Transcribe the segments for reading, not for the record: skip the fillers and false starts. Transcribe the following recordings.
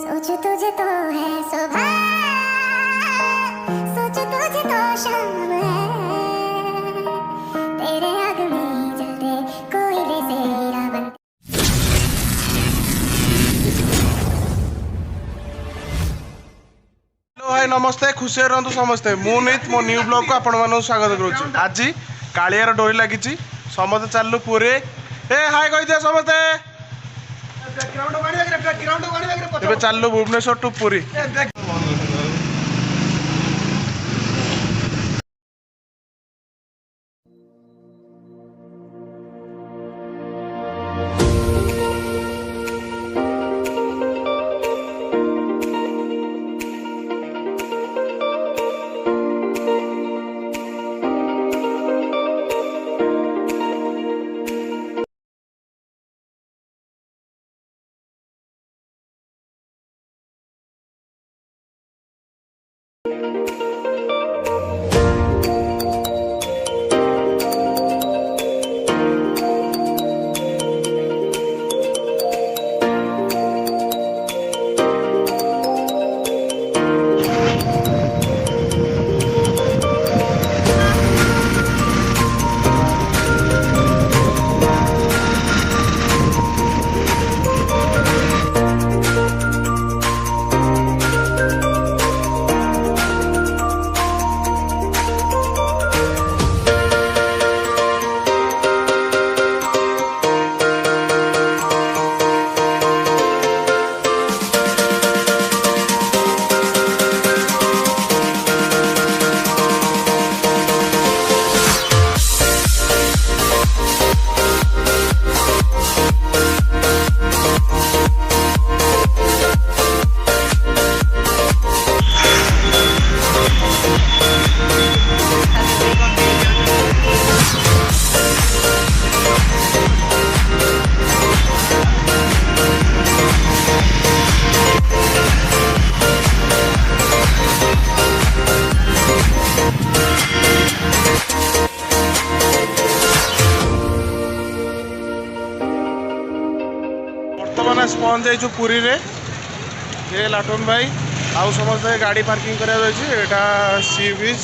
सोच तुझे तो है सुबह, सोच तुझे तो शाम है, तेरे आग में जलते कोयले से हीरा बन। हेलो हाय नमस्ते, खुशी रहतु समस्ते। मु नित मो न्यू ब्लॉग को आपण मानू स्वागत करूँ। आज कालियार डोरी लगी समस्ते चलू पूरी। ए हाय कही दिया समस्ते। चलू भुवनेश्वर टू पूरी। पहुँच जाइए पुरी रे। ये लाटून भाई आउ समस्त गाड़ी पार्किंग करा एटा सी बीच।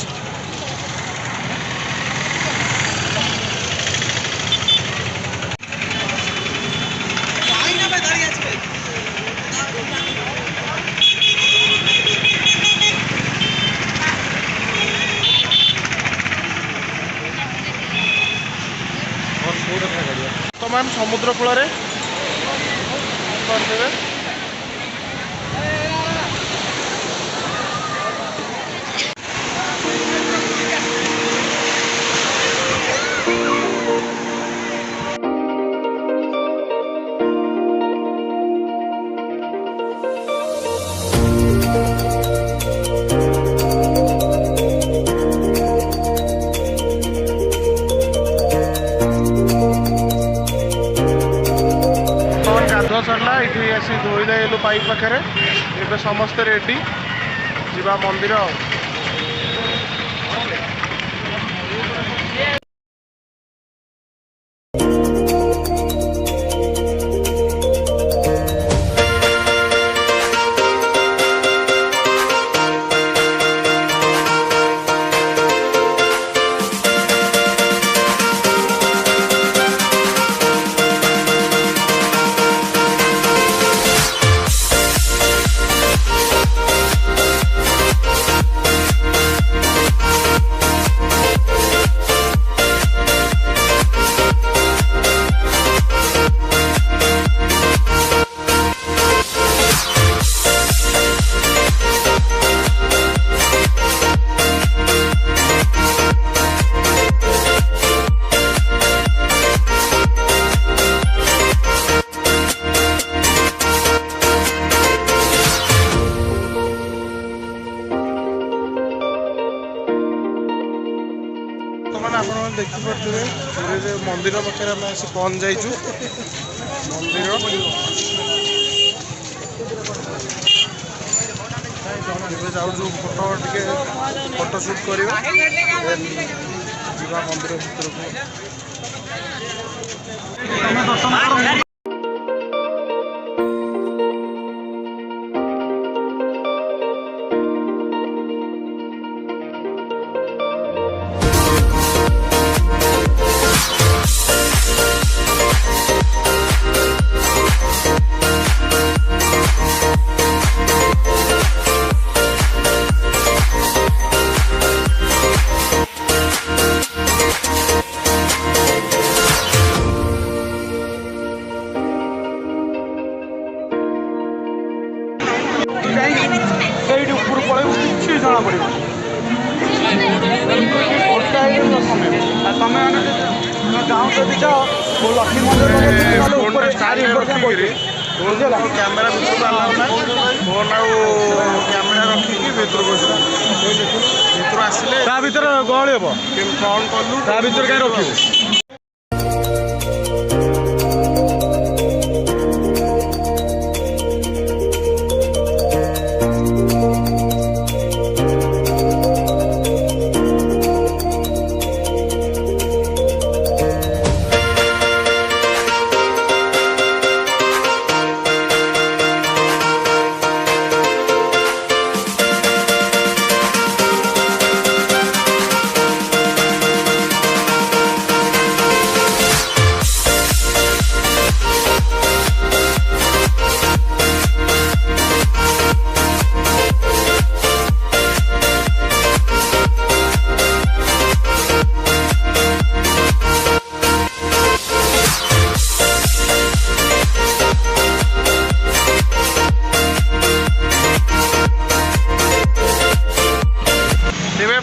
बर्तमान समुद्र कूल करते सरला ये आसी धोई देलु पाइप पाखे। ए समस्ते रेडी जीवा मंदिर। देखिपे पुरी मंदिर पाखे आम आसी पहुँच जाइचु। मंदिर जाऊँ फोटो टे फोटो शूट करवा मंदिर भर को। এইটি উপরକୁ ପଳେଇବୁ କିଛି ଜଣା ପଡ଼ିବନି ଗୋଟାଏ ସମୟ ଆଉ ତମେ ମାନେ ଗାଁ ଯଦି ଯାଅ ଲକ୍ଷ୍ମୀ ମନ୍ଦିର ଉପରେ ଚାରି ଉପରେ କ୍ୟାମେରା ଭିତରକୁ ଆଲାଉ ନାହିଁ ଫୋନ୍ ଆଉ କ୍ୟାମେରା ରଖିକି ଭିତରକୁ ଯିବା ଭିତରୁ ଆସିଲେ ତା ଭିତରେ ଗହଳି ହେବ କ'ଣ କଲୁ ତା ଭିତରେ କାହିଁ ରଖିବୁ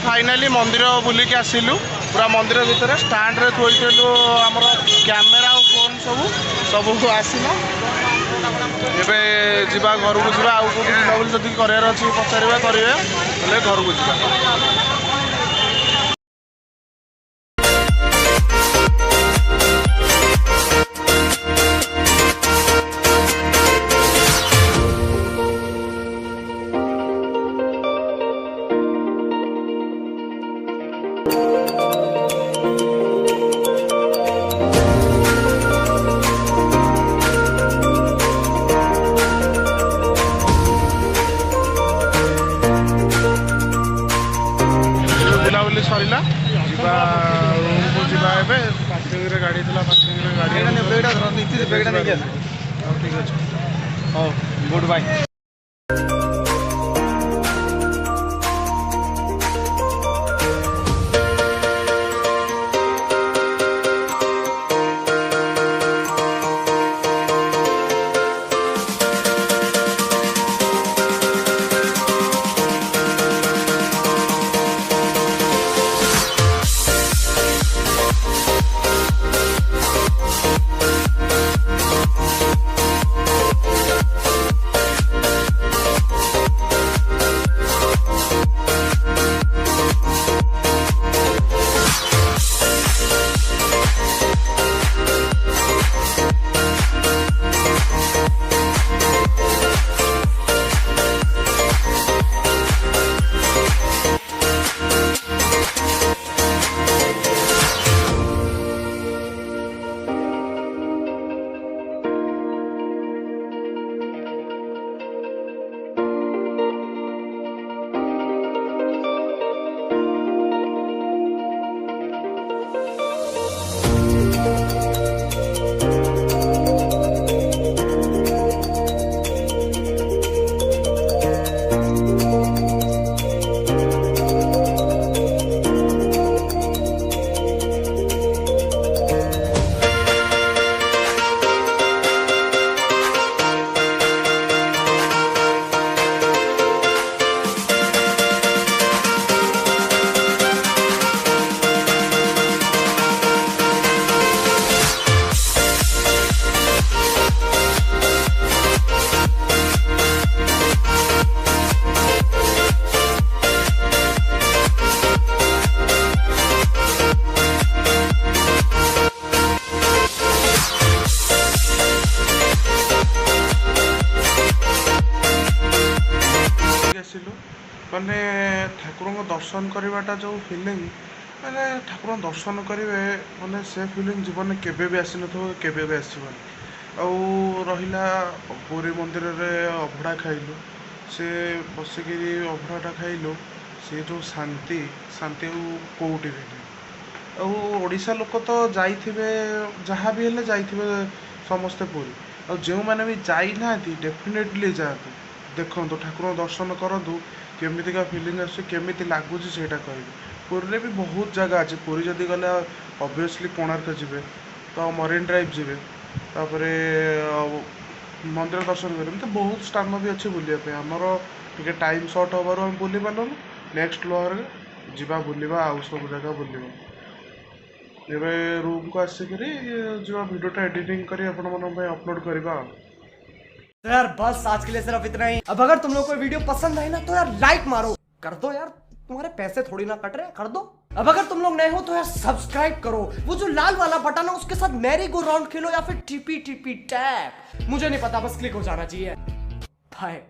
फाइनाली मंदिर बुलिक आसिलु पूरा मंदिर भितर स्टाण्ड रे थोइलु हमर कैमेरा और फोन सब आसिला एबे जिबा घर को जिबा आउ कोठी बुलाबुली जदि करार अछि पचारिबा करिवे बोले घर को जिबा सरिला जीवा रूम को जीवा एबे पार्किंग रे गाड़ी थला पार्किंग रे गाड़ी ने बेगडा नीति बेगडा नहीं गया ठीक अछि हो गुड बाय मैंने ठाकुर दर्शन करवाटा जो फिलिंग मैंने ठाकुर दर्शन करेंगे मैंने से फिलिंग जीवन में केवे भी आसी नवे भी आसबनी आईला पुरी मंदिर में अभड़ा खाइलु से बसिक अभड़ाटा खाइलु से जो शांति शांति कौटी भी आशा लोक तो जाइए जहाँ भी हेल्ले जाइए समस्ते पुरी और जो मैंने भी जाइना डेफिनेटली जातु देखो ठाकुर दर्शन करूँ केमितिका फिलिंग आसमी लगुच से कह पुरी भी बहुत जगह अच्छे पुरी जदि गले ऑब्वियसली कोणार्क जी तो मरीन ड्राइव जी तापर मंदिर दर्शन करें तो बहुत स्थान भी अच्छे बुलापी आमर टे टाइम सर्ट हबार आम बुली पार्लु नेक्स्ट फ्लोर जीवा बुलवा आउ सब जगह बुलवा एबे रूम को आसिक जो वीडियोटा एडिटिंग कर अपलोड करवा। तो यार बस आज के लिए सिर्फ इतना ही। अब अगर तुम लोग को वीडियो पसंद आई ना तो यार लाइक मारो, कर दो यार, तुम्हारे पैसे थोड़ी ना कट रहे, कर दो। अब अगर तुम लोग नए हो तो यार सब्सक्राइब करो, वो जो लाल वाला बटन है उसके साथ मैरी गो राउंड खेलो या फिर टिपी टिपी टैप, मुझे नहीं पता, बस क्लिक हो जाना चाहिए। बाय।